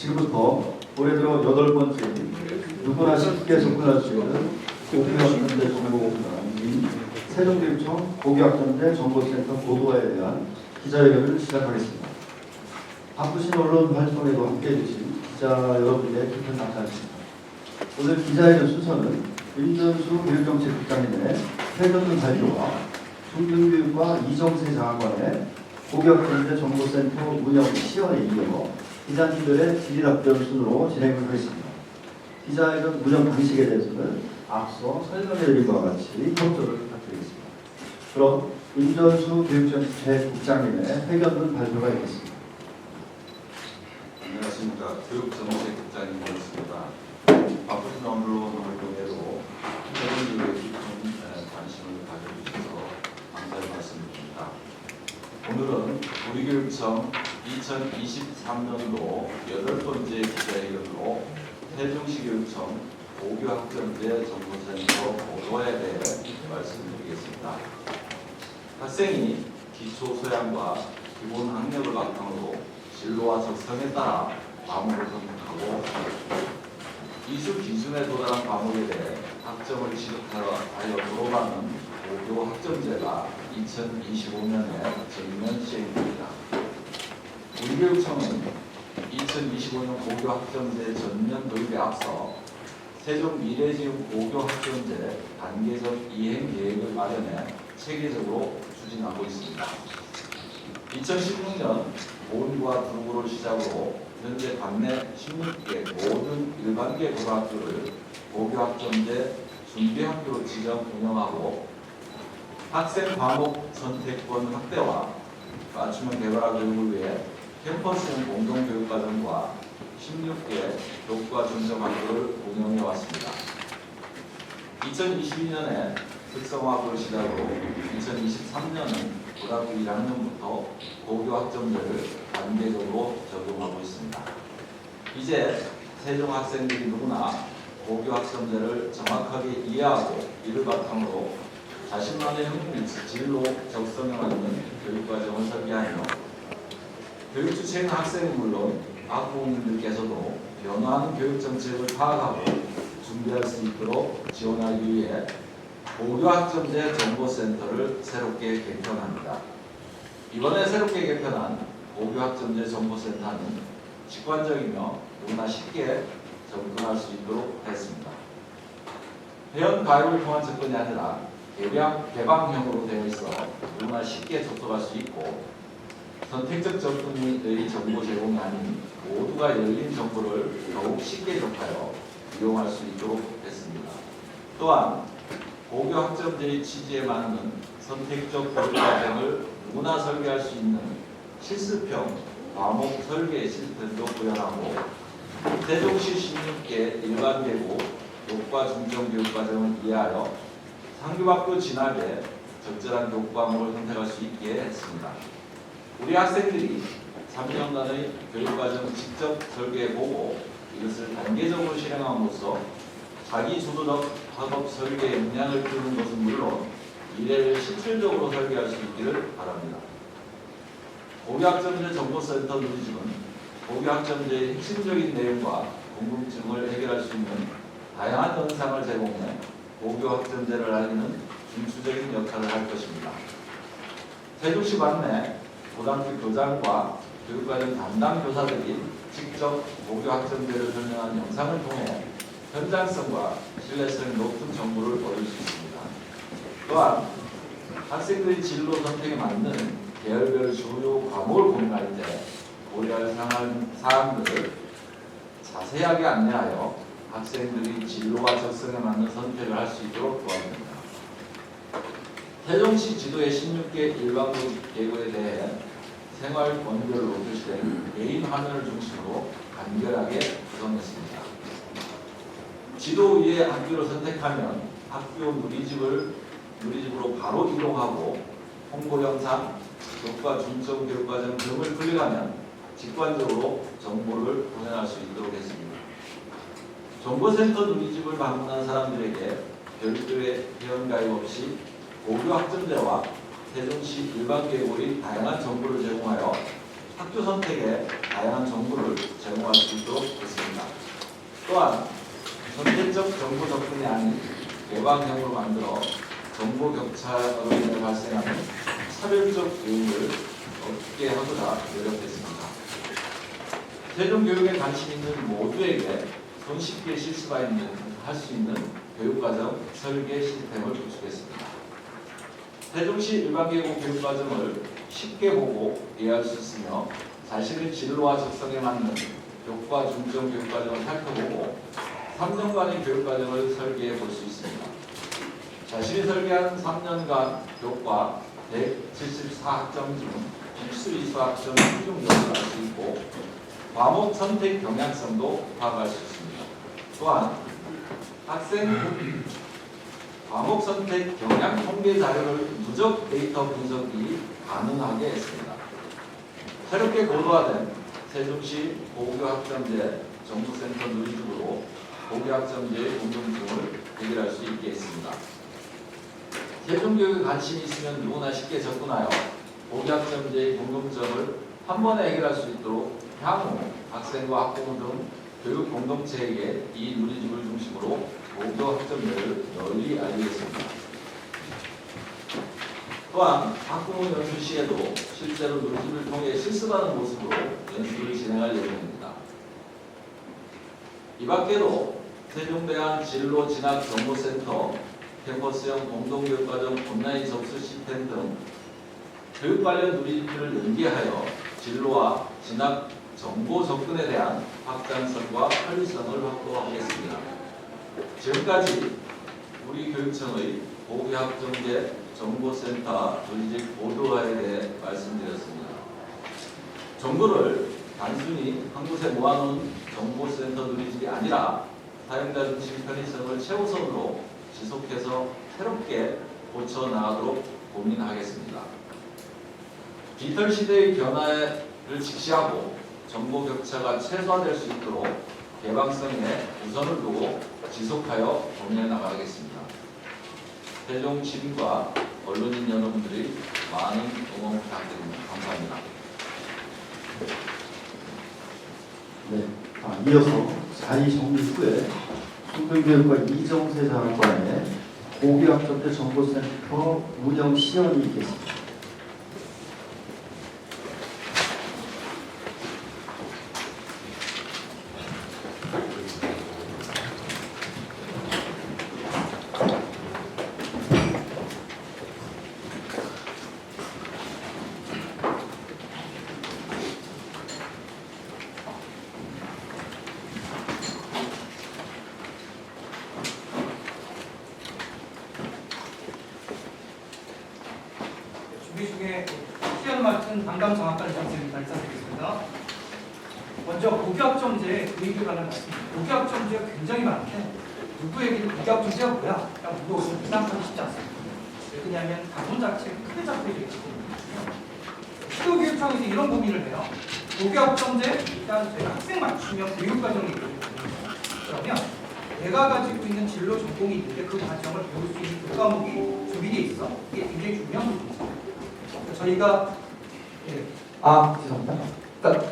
지금부터 올해 들어 8번째인 누구나 쉽게 접근할 수 있는 고교학점제 정보공단 세종교육청 고교학점제 정보센터 보도화에 대한 기자회견을 시작하겠습니다. 바쁘신 언론 활동에도 함께해 주신 기자 여러분의 깊은 감사드립니다. 오늘 기자회견 순서는 임전수 교육정책국장님의 회견문 발표와 중등교육과 이정세 장관의 고교학점제 정보센터 운영 시연에 이어 기자님들의 질의답변 순으로 진행을 하겠습니다. 기자회견 운영 방식에 대해서는 앞서 설명해드린 바와 같이 협조를 부탁드리겠습니다. 그럼 임전수 교육정책국장님의 회견문 발표가 있겠습니다. 안녕하십니까. 교육정책국장님이었습니다. 바쁘신 언론 활동에도 세종교육에 깊은 관심을 가져주셔서 감사의 말씀드립니다. 오늘은 우리 교육청 2023년도 8번째 기자회견으로 세종시 교육청 고교학점제 정보센터 보도에 대해 말씀드리겠습니다. 학생이 기초 소양과 기본 학력을 바탕으로 진로와 적성에 따라 과목을 선택하고 이수 기준에 도달한 과목에 대해 학점을 취득하여 졸업하는 고교 학점제가 2025년에 전면 시행됩니다. 우리 교육청은 2025년 고교 학점제 전면 도입에 앞서 세종 미래지역 고교 학점제 단계적 이행 계획을 마련해 체계적으로 추진하고 있습니다. 2016년 보은과 두구를 시작으로 현재 관내 16개 모든 일반계 고등학교를 고교학점제 준비학교로 지정 운영하고 학생 과목 선택권 확대와 맞춤형 개발화 교육을 위해 캠퍼스형 공동교육과정과 16개 교과 중점학교를 운영해 왔습니다. 2022년에 특성화학을 시작으로 2023년은 고등학교 1학년부터 고교학점제를 단계적으로 적용하고 있습니다. 이제 세종 학생들이 누구나 고교학점제를 정확하게 이해하고 이를 바탕으로 자신만의 진로 적성에 맞는 교육과정을 설계하며 교육주체인 학생은 물론 학부모님들께서도 변화하는 교육정책을 파악하고 준비할 수 있도록 지원하기 위해 고교학점제 정보센터를 새롭게 개편합니다. 이번에 새롭게 개편한 고교학점제 정보센터는 직관적이며 누구나 쉽게 접근할 수 있도록 했습니다. 회원 가입을 통한 접근이 아니라 개방형으로 되어 있어 누구나 쉽게 접속할 수 있고 선택적 접근의 정보 제공이 아닌 모두가 열린 정보를 더욱 쉽게 접하여 이용할 수 있도록 했습니다. 또한 고교학점제의 취지에 맞는 선택적 교육과정을 누구나 설계할 수 있는 실습형 과목 설계 시스템도 구현하고 세종시 16개 일반계고 교과 중점 교육과정을 이해하여 상규학교 진학에 적절한 교과목을 선택할 수 있게 했습니다. 우리 학생들이 3년간의 교육과정을 직접 설계해보고 이것을 단계적으로 실행함으로써 자기 주도적 학업 설계에 영향을 주는 것은 물론 미래를 실질적으로 설계할 수 있기를 바랍니다. 고교학점제 정보센터 누리집은 고교학점제의 핵심적인 내용과 궁금증을 해결할 수 있는 다양한 영상을 제공해 고교학점제를 알리는 중추적인 역할을 할 것입니다. 세종시 관내 고등학교 교장과 교육과정 담당 교사들이 직접 고교학점제를 설명한 영상을 통해 현장성과 신뢰성이 높은 정보를 얻을 수 있습니다. 또한 학생들의 진로 선택에 맞는 계열별 주요 과목을 고민할 때 고려할 사항들을 자세하게 안내하여 학생들이 진로와 적성에 맞는 선택을 할 수 있도록 도와줍니다. 세종시 지도의 16개 일반계고에 대해 생활 권별로 표시된 개인 화면을 중심으로 간결하게 구성했습니다. 지도 위에 학교를 선택하면 학교 누리집으로 바로 이동하고 홍보 영상, 교과 중점 교육과정 등을 클릭하면 직관적으로 정보를 보내할 수 있도록 했습니다. 정보센터 누리집을 방문한 사람들에게 별도의 회원가입 없이 고교학점제와 세종시 일반계고의 다양한 정보를 제공하여 학교 선택에 다양한 정보를 제공할 수 있도록 정보 접근이 아닌 개방형으로 만들어 정보 격차로 인해 발생하는 차별적 교육을 없게 하고자 노력했습니다. 세종교육에 관심 있는 모두에게 손쉽게 할 수 있는 교육과정 설계 시스템을 구축했습니다. 세종시 일반계곡 교육과정을 쉽게 보고 이해할 수 있으며 자신의 진로와 적성에 맞는 교과 중점 교육과정을 살펴보고 3년간의 교육과정을 설계해 볼 수 있습니다. 자신이 설계한 3년간 교과 174학점 중 필수 이수 학점 충족률을 알 수 있고 과목 선택 경향성도 파악할 수 있습니다. 또한 학생 과목 선택 경향 통계 자료를 누적 데이터 분석이 가능하게 했습니다. 새롭게 고도화된 세종시 고교학점제 정보센터 누리집으로 고교학점제의 궁금증을 해결할 수 있게 했습니다. 세종교육에 관심이 있으면 누구나 쉽게 접근하여 고교학점제의 궁금증을 한 번에 해결할 수 있도록 향후 학생과 학부모 등 교육 공동체에게 이 누리집을 중심으로 고교학점제를 널리 알리겠습니다. 또한 학부모 연수 시에도 실제로 누리집을 통해 실습하는 모습으로 연수를 진행할 예정입니다. 이 밖에도 세종대학 진로진학정보센터, 캠퍼스형 공동교육과정 온라인 접수 시스템 등 교육 관련 누리집을 연계하여 진로와 진학 정보 접근에 대한 확장성과 편리성을 확보하겠습니다. 지금까지 우리 교육청의 고교학점제 정보센터 누리집 고도화에 대해 말씀드렸습니다. 정보를 단순히 한 곳에 모아놓은 정보센터 누리집이 아니라 사용자 중심 편의성을 최우선으로 지속해서 새롭게 고쳐나가도록 고민하겠습니다. 디지털 시대의 변화를 직시하고 정보 격차가 최소화될 수 있도록 개방성에 우선을 두고 지속하여 고민해 나가겠습니다. 세종 시민과 언론인 여러분들의 많은 응원 부탁드립니다. 감사합니다. 네, 이어서 자리 정리 후에 중등교육과 이정세 장관의 고교학점제 정보센터 운영 시연이 있겠습니다. 준비 중에 시연 맡은 담당 정학관 장생입니다. 인사드리겠습니다. 먼저 고교학점제 그 얘기를 하는 말씀입니다. 고교학점제가 굉장히 많은데 누구에게도 고교학점제가 뭐야? 라고 물어보면 부담하기 쉽지 않습니다. 왜 그러냐면 가문 자체가 크게 잡혀 있기 때문에 시도교육청에서 이런 고민을 해요. 고교학점제 일단 저희가 학생 맞춤형 교육과정이 있거든요. 그러면 내가 가지고 있는 진로 전공이 있는데 그 과정을 배울 수 있는 교과목이 준비되어 있어. 이게 굉장히 중요한 부분입니다. 저희가 죄송합니다. 그러니까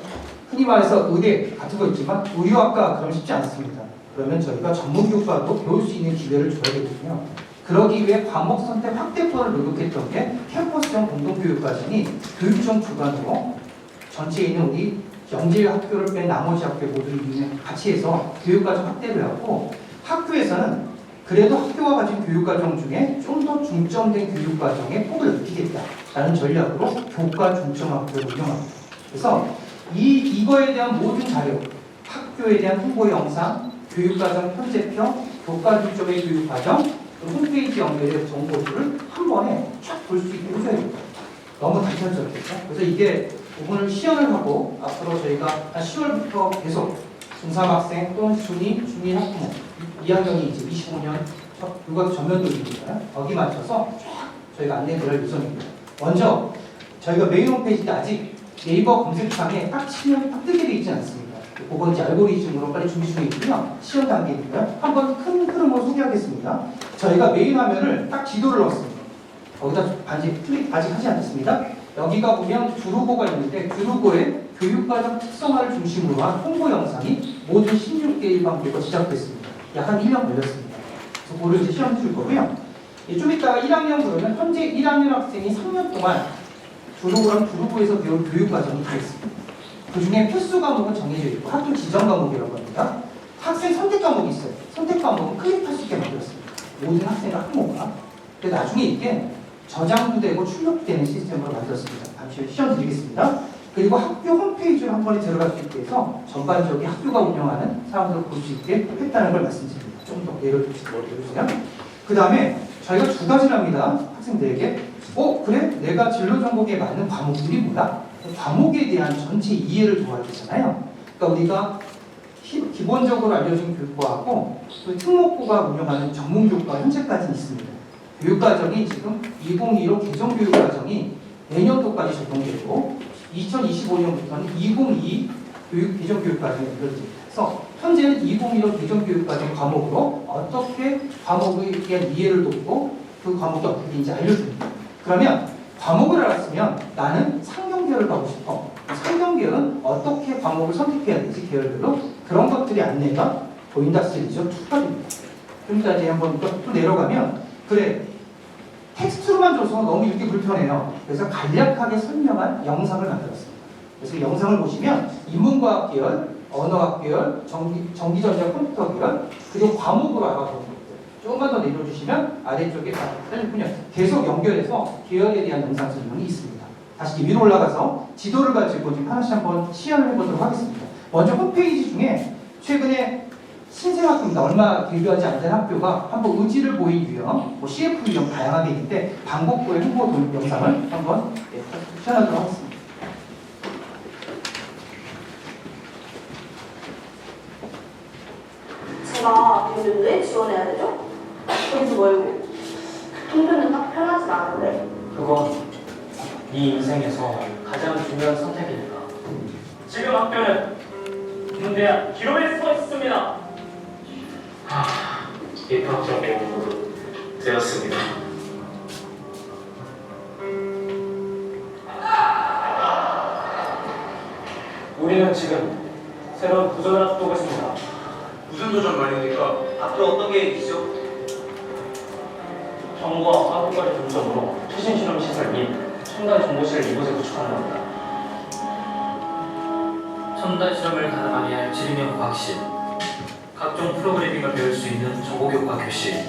흔히 말해서 의대 같은 거 있지만 의료학과 그럼 쉽지 않습니다. 그러면 저희가 전문교과도 배울 수 있는 기회를 줘야 되거든요. 그러기 위해 과목 선택 확대권을 노력했던 게 캠퍼스형 공동교육과정이 교육청 주관으로 전체에 있는 우리 영재학교를 뺀 나머지 학교 모두 같이 해서 교육과정 확대를 하고 학교에서는 그래도 학교가 가진 교육과정 중에 좀 더 중점된 교육과정에 폭을 넓히겠다라는 전략으로 교과 중점학교를 운영합니다. 그래서 이거에 대한 모든 자료, 학교에 대한 홍보 영상, 교육과정 편제표, 교과 중점의 교육과정, 홈페이지 연결된 정보들을 한 번에 쫙 볼 수 있게 해줘야 됩니다. 너무 단편적이죠. 그래서 이게 부분을 시연을 하고 앞으로 저희가 한 10월부터 계속 중3 학생 또는 중2 학부모 2학년이 이제 25년 교과 전면도입니다. 거기 맞춰서 쫙 저희가 안내를 할 예정입니다. 먼저 저희가 메인 홈페이지인데 아직 네이버 검색창에 딱 치면 딱 뜨게 되어 있지 않습니다. 그건 이제 알고리즘으로 빨리 준비 중에 있고요. 시연 단계니까요. 한번 큰 흐름으로 소개하겠습니다. 저희가 메인 화면을 딱 지도를 넣었습니다. 거기다 클릭 아직 하지 않았습니다. 여기가 보면 주루고가 있는데 주루고의 교육과정 특성화를 중심으로 한 홍보 영상이 모든 16개 일반교가 시작됐습니다. 약 한 1년 걸렸습니다. 그래서 그걸 이제 시험 칠 거고요. 좀 이따가 1학년 그러면 현재 1학년 학생이 3년 동안 주로부에서 배운 교육 과정이 되겠습니다. 그 중에 필수 과목은 정해져 있고 학교 지정 과목이라고 합니다. 학생 선택 과목이 있어요. 선택 과목은 클릭할 수 있게 만들었습니다. 모든 학생의 학모가. 근데 나중에 이게 저장도 되고 출력도 되는 시스템으로 만들었습니다. 잠시 시험 드리겠습니다. 그리고 학교 홈페이지로 한 번에 들어갈 수 있게 해서 전반적인 학교가 운영하는 사람들을 볼 수 있게 했다는 걸 말씀드립니다. 좀 더 예를 들어주세요. 그 다음에 저희가 두 가지를 합니다. 학생들에게 그래? 내가 진로 전공에 맞는 과목들이 뭐야? 과목에 대한 전체 이해를 도와야 되잖아요. 그러니까 우리가 기본적으로 알려진 교육과하고 또 특목고가 운영하는 전문교육과 현재까지는 있습니다. 교육과정이 지금 2025 개정교육과정이 내년도까지 적용되고 2025년부터는 2022 개정교육과정이 연결됩니다. 그래서 현재는 2015 개정교육과정 과목으로 어떻게 과목에 대한 이해를 돕고 그 과목이 어떻게 되는지 알려줍니다. 그러면 과목을 알았으면 나는 상경계열을 가고 싶어. 상경계열은 어떻게 과목을 선택해야 되지 계열별로 그런 것들이 안내가 보인다 시리즈 2가 됩니다. 좀 이따 이제 한번 또 내려가면 그래 텍스트로만 줘서 너무 읽기 불편해요. 그래서 간략하게 설명한 영상을 만들었습니다. 그래서 영상을 보시면 인문과학 계열, 언어학 계열, 전기전자 컴퓨터 계열, 그리고 과목으로 알아보는 것들. 조금만 더 내려주시면 아래쪽에 그냥 계속 연결해서 계열에 대한 영상 설명이 있습니다. 다시 위로 올라가서 지도를 가지고 지금 하나씩 한번 시연을 해보도록 하겠습니다. 먼저 홈페이지 중에 최근에 신생학교입니다. 얼마 데뷔하지 않은 학교가 한번 의지를 보인 유형, CF 유형 다양하게 있는데 방법고의 홍보 영상을 한번 시연하도록 하겠습니다. 제가 교육에 지원해야 되죠? 거기서 멀고 통교는 딱 편하진 않은데 그건 네 인생에서 가장 중요한 선택이니까. 지금 학교는 군대야 기로에 서 있습니다. 입학적인 되었습니다. 우리는 지금 새로운 도전을 앞두고 있습니다. 무슨 도전 말입니까? 앞으로 어떤 계획이죠? 정부와 학교까지 중점으로 최신 실험 시설 및 첨단 정보실을 이곳에 구축하는 겁니다. 첨단 실험을 가능하게 할 지능형 과학실, 각종 프로그래밍을 배울 수 있는 정보교과 교실,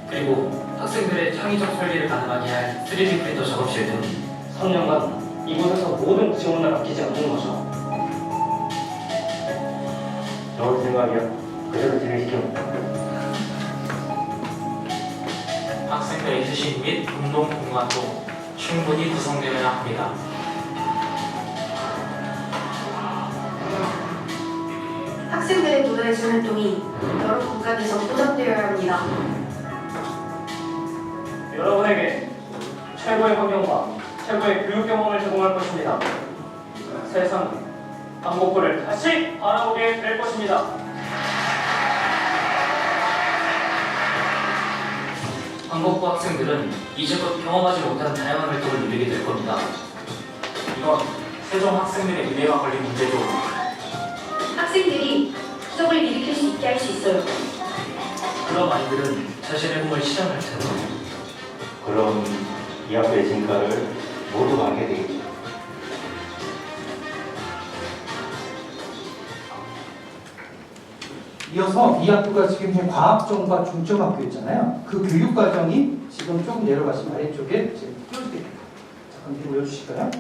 그리고 학생들의 창의적 설계를 가능하게 할 3D 프린터 작업실 등 3년간 이곳에서 모든 지원을 아끼지 않는 거죠. 좋은 생각이야. 그대로 진행시켜. 학생들의 휴식 및 운동 공간도 충분히 구성되어야 합니다. 학생들의 문화예술 활동이 여러 공간에서 보장되어야 합니다. 여러분에게 최고의 환경과 최고의 교육 경험을 제공할 것입니다. 세상 방법부를 다시 알아보게 될 것입니다. 한국고 학생들은 이제껏 경험하지 못한 다양한 활동을 누리게 될 겁니다. 이건 세종 학생들의 미래와 관련 문제도 학생들이 부정을 일으킬 수 있게 할 수 있어요. 그런 아이들은 자신의 꿈을 실현할 텐데 그럼 이 학교의 진가를 모두 알게 되겠죠. 이어서 이 학교가 지금 과학정과 중점학교였잖아요. 그 교육과정이 지금 조금 내려가시면 아래쪽에 잠깐 뒤로 올려주실까요?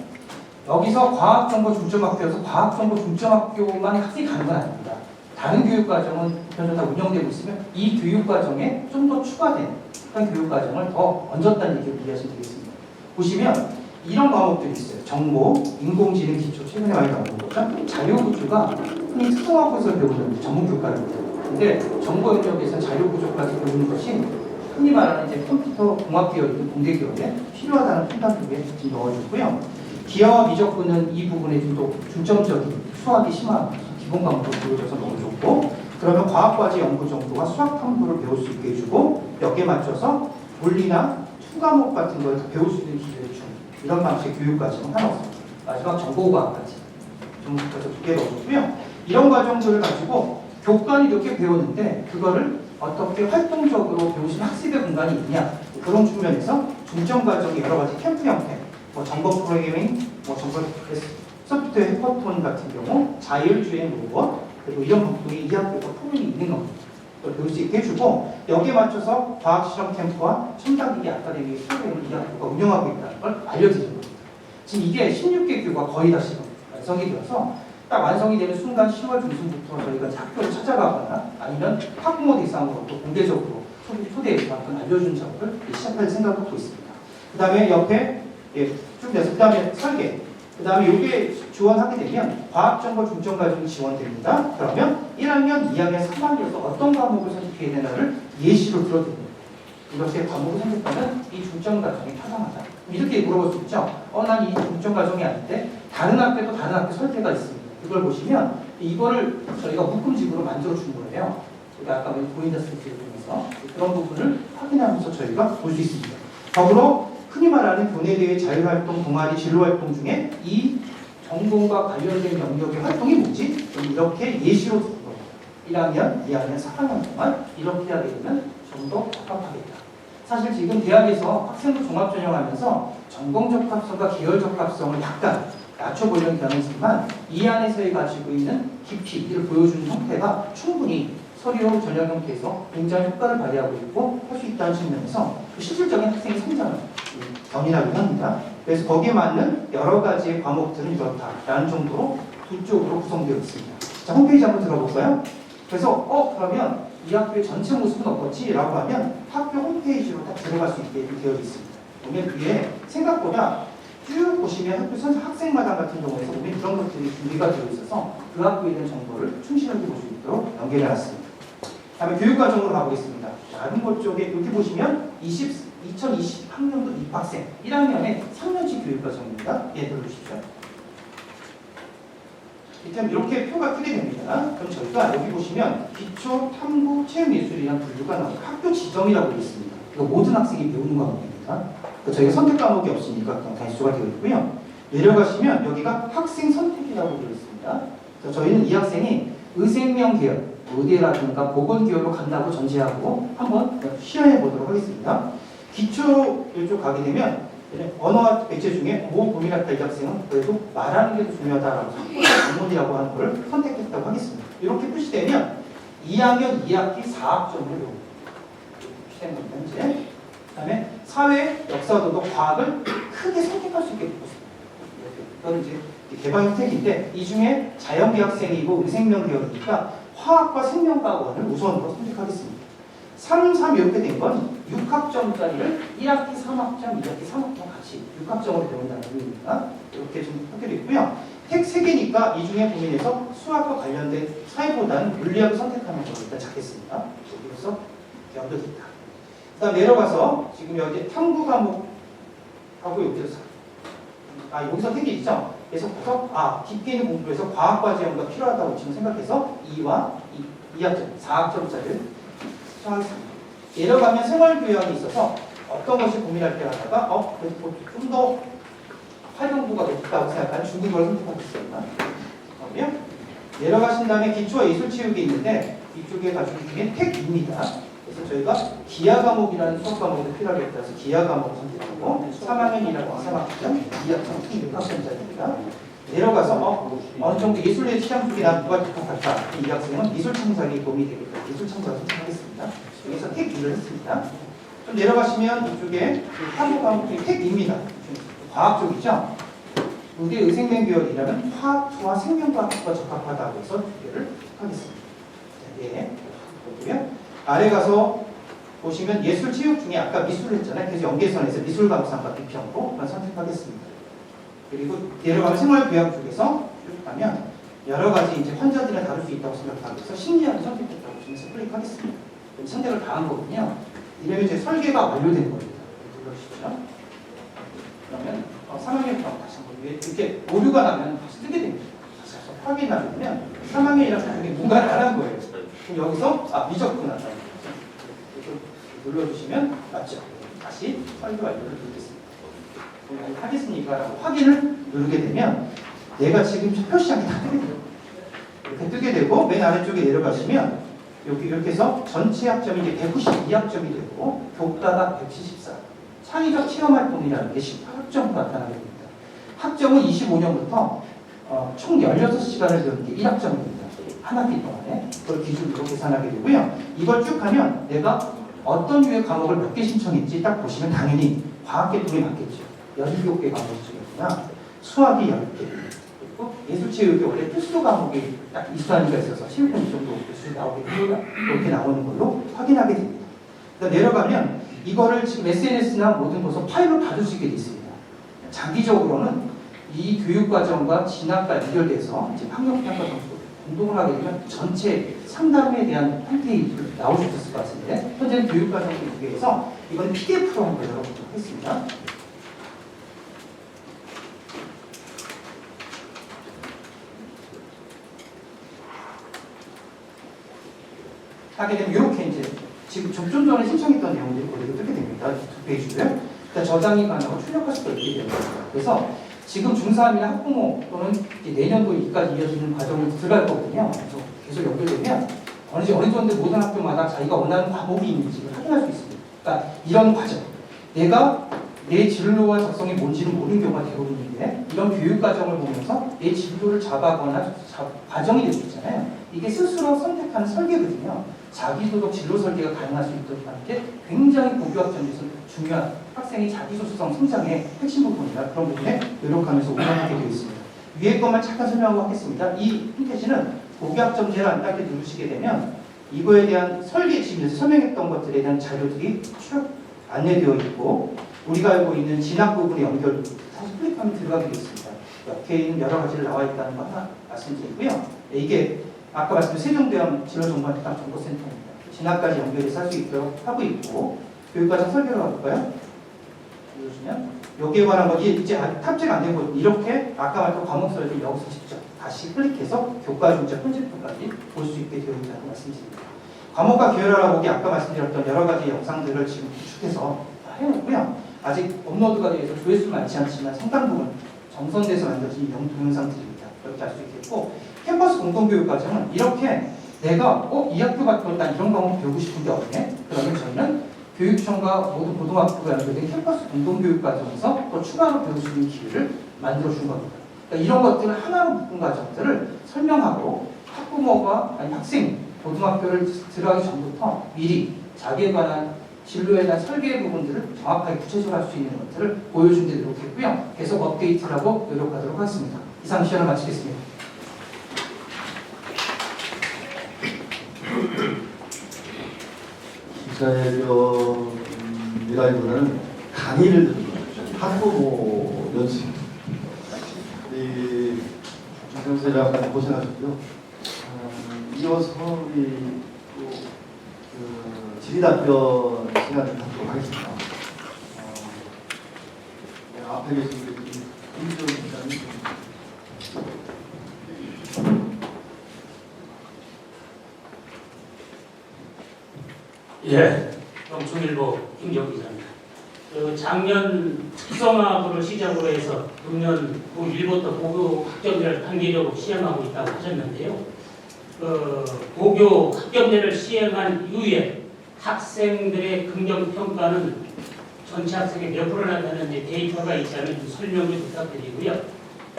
여기서 과학정보 중점학교여서 과학정보 중점학교만 학생이 가는 건 아닙니다. 다른 교육과정은 보편적으로 다 운영되고 있으면 이 교육과정에 좀 더 추가된 그런 교육과정을 더 얹었다는 얘기를 이해하시면 되겠습니다. 보시면 이런 과목들이 있어요. 정보, 인공지능 기초, 최근에 많이 나오는 거죠. 자료구조가 흔히 특성화고에서 배우는 전문교과를 배워요. 근데 정보 영역에서 자료구조까지 배우는 것이 흔히 말하는 이제 컴퓨터 공학계열이든 공대계열에 필요하다는 판단 쪽에 좀 넣어줬고요. 기하와 미적분은 이 부분에 좀 더 중점적인 수학이 심한 기본 과목으로 보여줘서 너무 좋고, 그러면 과학과제 연구 정도와 수학 탐구를 배울 수 있게 해주고 몇 개 맞춰서 물리나 투과목 같은 걸 배울 수 있는 기회를 주는 이런 방식의 교육과정은 하나 없습니다. 마지막 정보과학까지 좀 두개 넣어줬고요. 이런 과정들을 가지고 교과는 이렇게 배웠는데 그거를 어떻게 활동적으로 배우시는 학습의 공간이 있냐 그런 측면에서 중점 과정의 여러 가지 캠프 형태, 뭐 점검 프로그래밍, 뭐 점검 소프트웨어 해커톤 같은 경우 자율주행 로봇 그리고 이런 부분이 이 학교에서 포함이 있는 겁니다. 배울 수 있게 해주고 여기에 맞춰서 과학실험 캠프와 첨단기기 아카데미 프로그램을 이 학교가 운영하고 있다는 걸 알려드리는 겁니다. 지금 이게 16개 교가 거의 다 지금 완성이 되어서 딱 완성이 되는 순간 10월 중순부터 저희가 학교를 찾아가거나 아니면 학부모 대상으로 또 공개적으로 초대해서 한번 알려주는 작업을 시작할 생각을 하고 있습니다. 그 다음에 옆에 쭉 내서 그 다음에 설계 그 다음에 이게 지원하게 되면 과학정보 중점과정이 지원됩니다. 그러면 1학년, 2학년, 3학년에서 어떤 과목을 선택해야 되나를 예시로 들어드립니다. 이렇게 과목을 선택하면 이 중점과정이 타당하다. 이렇게 물어볼 수 있죠. 난 이 중점과정이 아닌데 다른 학교도 다른 학교 설계가 있습니다. 그걸 보시면 이거를 저희가 묶음집으로 만들어준 거예요. 우리가 아까 보인다 스티를 통해서 그런 부분을 확인하면서 저희가 볼 수 있습니다. 더불어 흔히 말하는 교내대회 자율활동, 동아리, 진로활동 중에 이 전공과 관련된 영역의 활동이 뭐지? 이렇게 예시로 두는 거예요. 1학년, 2학년, 4학년 동안 이렇게 하게 되면 좀 더 적합하겠다. 사실 지금 대학에서 학생부 종합 전형하면서 전공 적합성과 계열 적합성을 약간 낮춰보려는 경향이 있지만 이 안에서의 가지고 있는 깊이를 보여주는 형태가 충분히 서류 전형 형태에서 굉장히 효과를 발휘하고 있고 할 수 있다는 측면에서 그 실질적인 학생의 성장을 견인하기도 합니다. 그래서 거기에 맞는 여러 가지의 과목들은 이렇다라는 정도로 두 쪽으로 구성되어 있습니다. 자, 홈페이지 한번 들어볼까요? 그래서 그러면 이 학교의 전체 모습은 어떻지? 라고 하면 학교 홈페이지로 딱 들어갈 수 있게 되어 있습니다. 보면 뒤에 생각보다 쭉 보시면 학교 선생 학생마당 같은 경우에서 보면 그런 것들이 준비가 되어 있어서 그 학교에 대한 정보를 충실하게 볼 수 있도록 연결해놨습니다. 다음에 교육과정으로 가보겠습니다. 다른 것 쪽에 여기 보시면 2020학년도 입학생 1학년의 3년치 교육과정입니다. 예, 들어주십시오. 일단 이렇게 표가 뜨게 됩니다. 그럼 저희가 여기 보시면 기초, 탐구, 체험예술이라는 분류가 나오고 학교 지정이라고 되어 있습니다. 이거 모든 학생이 배우는 과목입니다. 저희가 선택 과목이 없으니까 그냥 단수가 되어 있고요. 내려가시면 여기가 학생 선택이라고 되어 있습니다. 그래서 저희는 이 학생이 의생명 계열, 의대라든가 보건기업으로 간다고 전제하고 한번 시연해 보도록 하겠습니다. 기초 이쪽 가게 되면 언어와 액체 중에 뭐 고민할까 이 학생은 그래도 말하는 게 더 중요하다라고 전문이라고 하는 걸 선택했다고 하겠습니다. 이렇게 표시되면 2학년 2학기 4학점으로 표시된 겁니다. 현재. 그 다음에 사회, 역사, 도덕, 과학을 크게 선택할 수 있게 되었습니다. 이거는 이제 개방 혜택인데 이 중에 자연계 학생이고 의생명 계열이니까 화학과 생명과학원을 우선으로 선택하겠습니다. 3, 3 이렇게 된 건 6학점짜리를 1학기 3학점, 2학기 3학점 같이 6학점으로 배운다는 의미입니다. 이렇게 좀 하게 됐고요. 택 3개니까 이 중에 고민해서 수학과 관련된 사회보다는 물리학을 선택하는 걸 일단 찾겠습니다. 여기서 연결됐다. 그 다음 내려가서 지금 여기 탐구 과목하고 여기서 여기서 택이 있죠? 그래서 깊게 있는 공부에서 과학과 지원가 필요하다고 지금 생각해서 2와 2학점, 4학점짜리를 수정하겠습니다. 내려가면 생활교양이 있어서 어떤 것이 고민할 때 하다가 좀 더 활용도가 높다고 생각하는 중국어를 선택하겠습니다. 그러면 내려가신 다음에 기초와 예술체육이 있는데 이쪽에 가지고 있는 택입니다. 그래서 저희가 기하 과목이라는 수업 과목이 필요하겠다 해서 기하 과목을 선택하고 3학년이라고 3학점, 2학점, 6학점짜리입니다. 내려가서 어느 정도 예술의 취향 쪽에 난 누가 적합할까? 이 학생은 미술 창작에 도움이 되겠다. 미술 창작을 선택하겠습니다. 여기서 택 2를 했습니다. 좀 내려가시면 이쪽에 탐구 과목 중에 택2입니다. 과학 쪽이죠. 의대 의생명 계열이라면 화학과 생명과학과 적합하다고 해서 2개를 하겠습니다. 예. 그렇고요. 아래 가서 보시면 예술 체육 중에 아까 미술을 했잖아요. 그래서 연계선에서 미술 감상과 비평으로 선택하겠습니다. 그리고 내려가면 생활교양 쪽에서 쭉 가면 여러 가지 이제 환자들을 다룰 수 있다고 생각하고 있어서 심리학을 선택했다고 보시면서 클릭하겠습니다. 그럼 선택을 다 한 거군요. 이러면 이제 설계가 완료된 겁니다. 눌러주시죠. 그러면 3학년부터 다시 한번 이렇게 오류가 나면 다시 뜨게 됩니다. 다시 확인하게 되면 3학년이랑 4학년이 뭔가를 안 한 거예요. 그럼 여기서 미적분하다. 눌러주시면 맞죠. 다시 설계 완료를 누르겠습니다. 하겠습니까? 라고 확인을 누르게 되면 내가 지금 표시하기 다 뜨게 돼요. 이렇게 뜨게 되고 맨 아래쪽에 내려가시면 여기 이렇게 해서 전체 학점이 이제 192학점이 되고 교과가 174. 창의적 체험활동이라는 게 18학점으로 나타나게 됩니다. 학점은 25년부터 총 16시간을 배우는 게 1학점입니다. 한 학기 동안에. 그걸 기준으로 계산하게 되고요. 이걸 쭉 하면 내가 어떤 류의 과목을 몇 개 신청했지 딱 보시면 당연히 과학계통이 맞겠죠. 17개 과목이 중요하구나. 수학이 10개. 그리고 예술체육이 원래 필수 과목이 딱 이수단위가 있어서 11편 정도 교수에 나오게 되고요. 이렇게 나오는 걸로 확인하게 됩니다. 그러니까 내려가면 이거를 지금 SNS나 모든 곳에서 파일로 받을 수 있게 되어 있습니다. 장기적으로는 이 교육과정과 진학과 연결돼서 이제 학력평가 점수 공동을 하게 되면 전체 상담에 대한 홈페이지가 나올 수 있을 것 같은데 현재는 교육과정에 대해서 이건 PDF로 한번 열어보도록 하겠습니다. 하게 되면 이렇게 이제 지금 좀 전에 신청했던 내용들이 그대로 뜨게 됩니다. 두 페이지고요. 그러니까 저장이 가능하고 출력할 수도 있게 됩니다. 그래서 지금 중3이나 학부모 또는 내년도 2까지 이어지는 과정을 들어갈 거거든요. 그래서 계속 연결되면 어느 정도 모든 학교마다 자기가 원하는 과목이 있는지를 확인할 수 있습니다. 그러니까 이런 과정, 내가 내 진로와 적성이 뭔지는 모르는 경우가 대부분인데 이런 교육 과정을 보면서 내 진로를 잡아가거나 과정이 될 수 있잖아요. 이게 스스로 선택하는 설계거든요. 자기도덕 진로 설계가 가능할 수 있도록 하는 게 굉장히 고교학점에서 중요한 학생의 자기소수성 성장의 핵심 부분이라 그런 부분에 노력하면서 운영하게 되어 있습니다. 위에 것만 잠깐 설명하고 하겠습니다. 이 홈페이지는 고교학점제를 안 따게 누르시게 되면 이거에 대한 설계, 지금에서 설명했던 것들에 대한 자료들이 쭉 안내되어 있고 우리가 알고 있는 진학 부분의 연결 사실 클릭하면 들어가게 되어 있습니다. 옆에 있는 여러 가지를 나와 있다는 거 하나 말씀드리고요. 이게 아까 말씀드린 세종대왕 진로정보학당 정보센터입니다. 진학까지 연결해서 할 수 있도록 하고 있고 교육과정 설계로 가볼까요? 보여주시면 여기에 관한 거 이제 탑재가 안 되고 이렇게 아까 말했던 과목서를 여기서 직접 다시 클릭해서 교과 중자 편집부까지 볼 수 있게 되어 있다고 말씀드립니다. 과목과 계열화라 보기 아까 말씀드렸던 여러 가지 영상들을 지금 구축해서 해놓고요. 아직 업로드가 돼서 조회수 많지 않지만 상당 부분 정선돼서 만들어진 동영상들입니다. 그렇게 할 수 있겠고 캠퍼스 공동교육과정은 이렇게 내가 이 학교 같은 난 이런 과목 배우고 싶은데 없네? 그러면 저희는 교육청과 모든 고등학교가 연결된 캠퍼스 공동교육과정에서 또 추가로 배울 수 있는 기회를 만들어 준 겁니다. 그러니까 이런 것들을 하나로 묶은 과정들을 설명하고 학부모가 아니 학생, 고등학교를 들어가기 전부터 미리 자기에 관한 진로에 대한 설계 부분들을 정확하게 구체적으로 할 수 있는 것들을 보여준 데 노력했고요. 계속 업데이트를 하고 노력하도록 하겠습니다. 이상 시연을 마치겠습니다. 기자회견이라기보다는 강의를 듣는 거죠. 학부모 연습. 이 중생세자 아까 고생하셨고요. 이어서 우리 또 질의답변 시간을 갖도록 하겠습니다. 앞에 계신 김지훈 기자님. 예, 영충일보 김경 기자입니다. 작년 특성화부를 시작으로 해서 금년 고1부터 고교 학점제를 단계적으로 시행하고 있다고 하셨는데요. 고교 학점제를 시행한 이후에 학생들의 긍정평가는 전체 학생의 몇 프로나 되는지 데이터가 있다면 좀 설명 좀 부탁드리고요.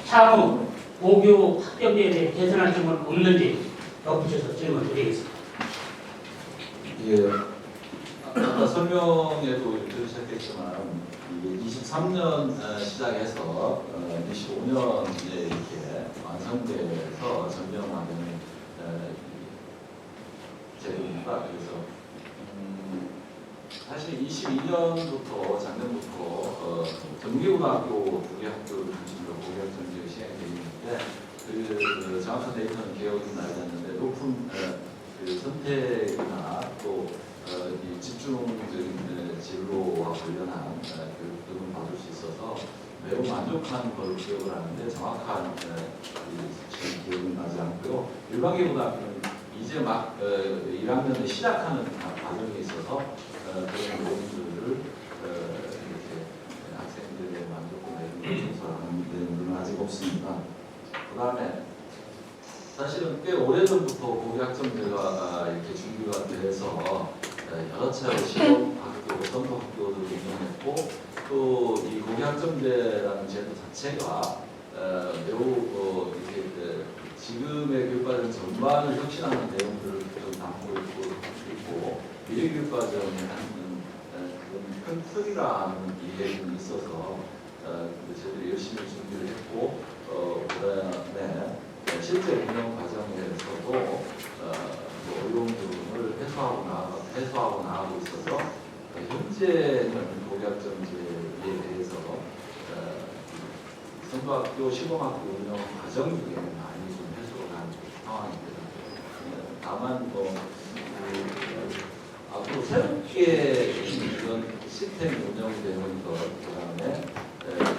향후 고교 학점제에 대해 개선할 점은 없는지 덧붙여서 질문 드리겠습니다. 예. 아까 설명에도 들으셨겠지만 이게 23년 시작해서 25년 이제 이렇게 완성돼서 전면화되는 제도입니다. 그래서 사실 22년부터 작년부터 정규고등학교 2개 학교를 중심으로 고교학점제가 시행되어 있는데 그 정확한 데이터는 기억이 나지 않는데 높은 선택이나 또 이 집중적인 진로와 관련한 교육 등을 받을 수 있어서 매우 만족한 걸 기억을 하는데 정확한 기억은 나지 않고요. 일반계고등학교는 이제 막 1학년을 시작하는 과정에 있어서 그런 내용들을 이렇게 학생들의 만족도나 이런 걸 조사하는 내용들은 아직 없습니다. 그 다음에 사실은 꽤 오래전부터 고교학점제가 이렇게 준비가 돼서 여러 차례 시험학교, 선거학교도 운영했고 또 이 고교학점제라는 제도 자체가 매우 이렇게 지금의 교육과정 전반을 혁신하는 내용들을 좀 담고 있고 미래 교육과정에 큰 틀이라는 이해는 있어서 저희들이 열심히 준비를 했고 그다음에 실제 운영 과정에서도 어려운 부분을 해소하고 나가고 있어서 현재는 고교학점제에 대해서 선거학교, 시범학교 운영 과정 중에 많이 좀 해소가 된 상황입니다. 다만 앞으로 새롭게 이런 시스템 운영되는 것, 그다음에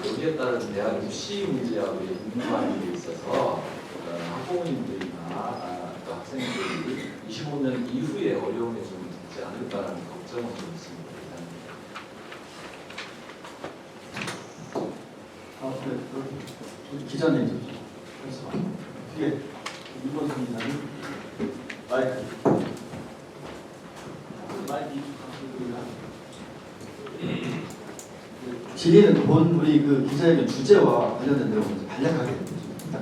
여기에 따른 대학 입시 문제하고의 인과관계에 있어서 학부모님들이나 또 학생들이 25년 이후에 어려움이 좀 있지 않을까라는 걱정은 좀 있습니다. 기자님 뒤에 2번 선생님 마이크 질의는 본 우리 그 기자회견 주제와 관련된 내용을 간략하게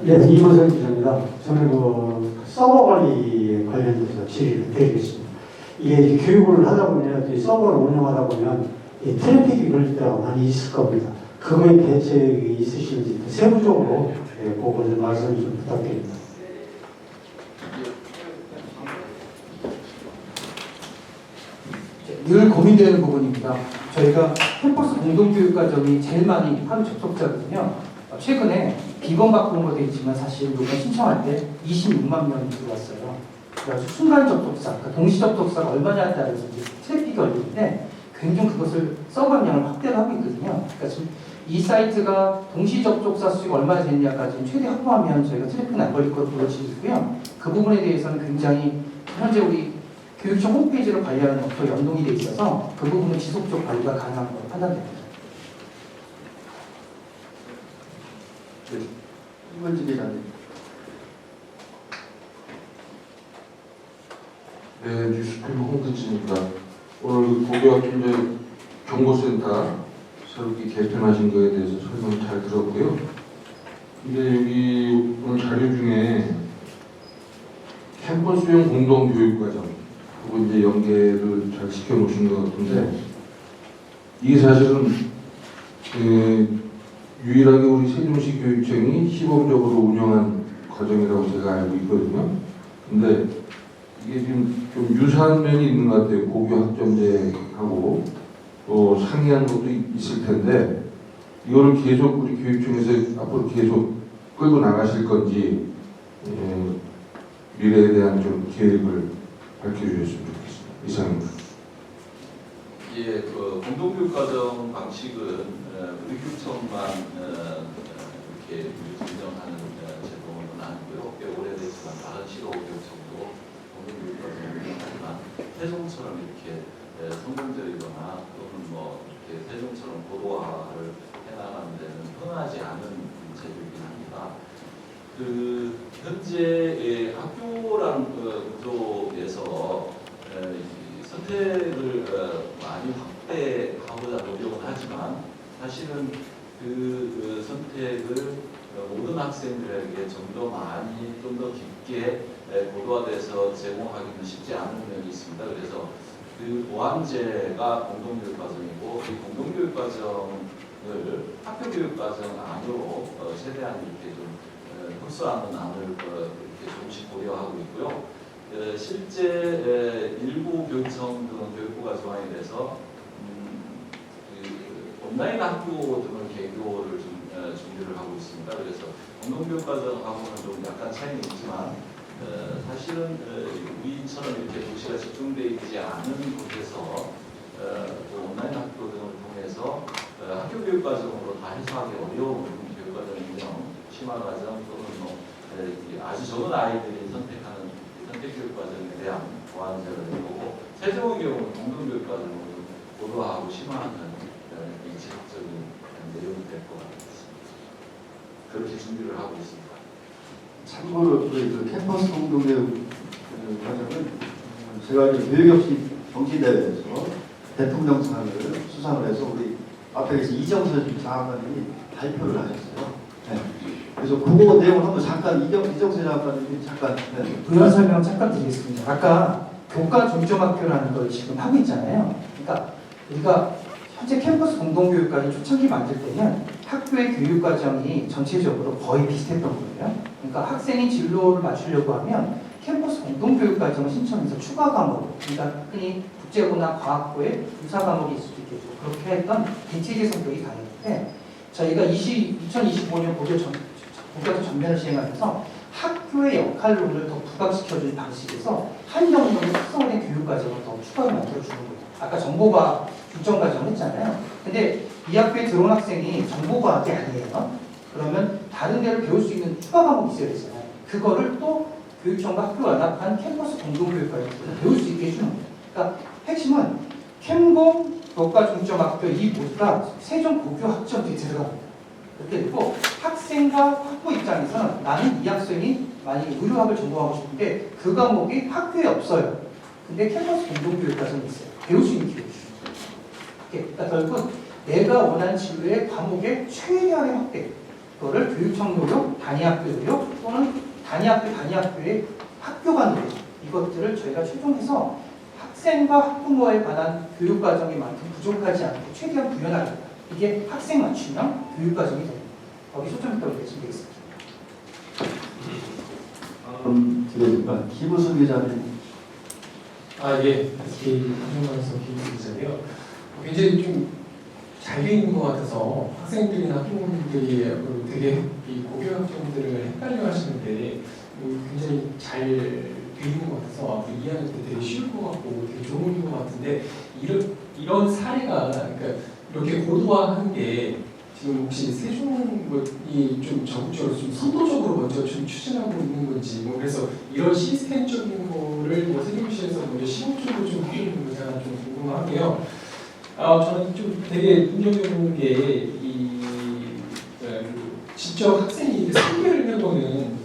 네, 이보선 기자입니다. 저는 그 서버 관리에 관련돼서 질의를 드리겠습니다. 이게 교육을 하다 보면, 이 서버를 운영하다 보면 이 트래픽이 걸릴 때가 많이 있을 겁니다. 그거에 대책이 있으신지 세부적으로 그거 좀 말씀 좀 부탁드립니다. 늘 고민되는 부분입니다. 저희가 캠퍼스 공동교육과정이 제일 많이 하는 접속자거든요. 최근에 비번 바꾸는 것도 있지만 사실 이번 신청할 때 26만 명이 들어왔어요. 그래서 순간 접속사, 그러니까 동시 접속사가 얼마냐에 따라서 트래픽이 걸리는데 굉장히 그것을 서버량을 확대를 하고 있거든요. 그러니까 지금 이 사이트가 동시 접속사 수가 얼마나 됐냐까지 최대 확보하면 저희가 트래픽은 안 걸릴 것으로 보여지고요. 그 부분에 대해서는 굉장히 현재 우리 교육청 홈페이지를 관리하는 업소 연동이 돼 있어서 그 부분은 지속적 관리가 가능한 걸로 판단됩니다. 이번 기자님. 네, 뉴스필드 홍대진입니다. 오늘 고교학점제 정보센터 새롭게 개편하신 거에 대해서 설명 잘 들었고요. 근데 여기 오늘 자료 중에 캠퍼스용 공동교육과정 그리고 이제 연계를 잘 시켜놓으신 것 같은데 이게 사실은 유일하게 우리 세종시 교육청이 시범적으로 운영한 과정이라고 제가 알고 있거든요. 근데 이게 지금 좀 유사한 면이 있는 것 같아요. 고교학점제하고 또 상이한 것도 있을 텐데 이거를 계속 우리 교육청에서 앞으로 계속 끌고 나가실 건지 미래에 대한 좀 계획을 밝혀주셨으면 좋겠습니다. 이상입니다. 예, 그 공동교육과정 방식은 우리 교육청만 이렇게 운영하는 제도는 아니고요. 꽤 오래됐지만 다른 시도 교육청도 공동교육과정을 운영하지만 세종처럼 이렇게 성공적이거나 또는 뭐 이렇게 세종처럼 고도화를 해나가는 데는 흔하지 않은 제도이긴 합니다. 그 현재 학교라는 구조에서 선택을 많이 확대하고자 노력은 하지만 사실은 그 선택을 모든 학생들에게 좀 더 많이 좀 더 깊게 고도화돼서 제공하기는 쉽지 않은 면이 있습니다. 그래서 그 보완제가 공동교육과정이고 이 공동교육과정을 학교교육과정 안으로 최대한 이렇게 좀 흡수하는 안을 이렇게 조금씩 고려하고 있고요. 실제 일부 교육청 등 교육부가 조항에 대해서 온라인 학교 등을 개교를 좀 준비를 하고 있습니다. 그래서 공동교육과정하고는 좀 약간 차이는 있지만 사실은 우리처럼 이렇게 도시가 집중되어 있지 않은 곳에서 또 온라인 학교 등을 통해서 학교 교육과정으로 다 해소하기 어려운 교육과정 운영, 심화과정 또는 뭐 아주 적은 아이들이 선택하는 선택교육과정에 대한 보완제를 해보고 세종의 경우는 공동교육과정으로 고도화하고 심화하는 지속적인 내용이 될 것 같습니다. 그렇게 준비를 하고 있습니다. 참고로 그 캠퍼스 공동교육 과정은 제가 이제 교육혁신 정치대회에서 대통령상을 수상을 해서 우리 앞에 계신 이정선 장관님이 발표를 하셨어요. 네. 그래서 그거 내용을 한번 잠깐 이정선 장관님이 잠깐 부연 설명 잠깐 드리겠습니다. 아까 교과 중점학교라는 걸 지금 하고 있잖아요. 그러니까 우리가 현재 캠퍼스 공동교육과를 초창기 만들 때는 학교의 교육과정이 전체적으로 거의 비슷했던 거예요. 그러니까 학생이 진로를 맞추려고 하면 캠퍼스 공동교육과정을 신청해서 추가 과목, 그러니까 흔히 국제고나 과학고에 부사 과목이 있을 수도 있겠죠. 그렇게 했던 대체제 성격이 강했는데 저희가 2025년 고교 전면을 시행하면서 학교의 역할론을 더 부각시켜주는 방식에서 한 정도의 특성화된 교육과정을 더 추가로 만들어주는 거예요. 아까 정보과학 중점과정을 했잖아요. 근데 이 학교에 들어온 학생이 정보과학이 아니에요. 그러면 다른 데를 배울 수 있는 추가 과목이 있어야 되잖아요. 그거를 또 교육청과 학교 연합한 캠퍼스 공동교육과정에서 배울 수 있게 해주는 거예요. 그러니까 핵심은 캠공, 교과 중점학교 이 모두가 세종 고교 학점들이 들어갑니다. 그렇게 되고 학생과 학부 입장에서는 나는 이 학생이 만약에 의료학을 전공하고 싶은데 그 과목이 학교에 없어요. 근데 캠퍼스 공동교육과정이 있어요. 배울 수 있는 기회를 주는 거예요. 그러니까 결국 내가 원하는 진로의 과목의 최대한의 확대, 그거를 교육청 노력, 단위학교 노력 또는 단위학교의 학교간 노력, 이것들을 저희가 최종해서 학생과 학부모에 관한 교육과정이만큼 부족하지 않고 최대한 구현하겠다. 이게 학생 맞춤형 교육과정이 됩니다. 거기 초점 있다고 말씀드리겠습니다. 드리겠습니다. 김우순 기자님. 예. SK 한정관에서 김우순 기자고요. 굉장히 좀 잘 돼 있는 것 같아서 학생들이나 학부모님들이 되게 이 고교학점들을 헷갈려 하시는데 굉장히 잘 돼 있는 것 같아서 앞으로 이해하는 데 되게 쉬울 것 같고 되게 좋은 일인 것 같은데 이런 사례가 그러니까 이렇게 고도화하는 게 지금 혹시 세종이 좀 적극적으로 좀 선도적으로 먼저 좀 추진하고 있는 건지 그래서 이런 시스템적인 거를 세종시에서 먼저 시공적으로 좀 하고 있는 건지 하나 좀 궁금하고요. 저는 좀 되게 눈여겨보는 게 직접 학생이 설계를 해보는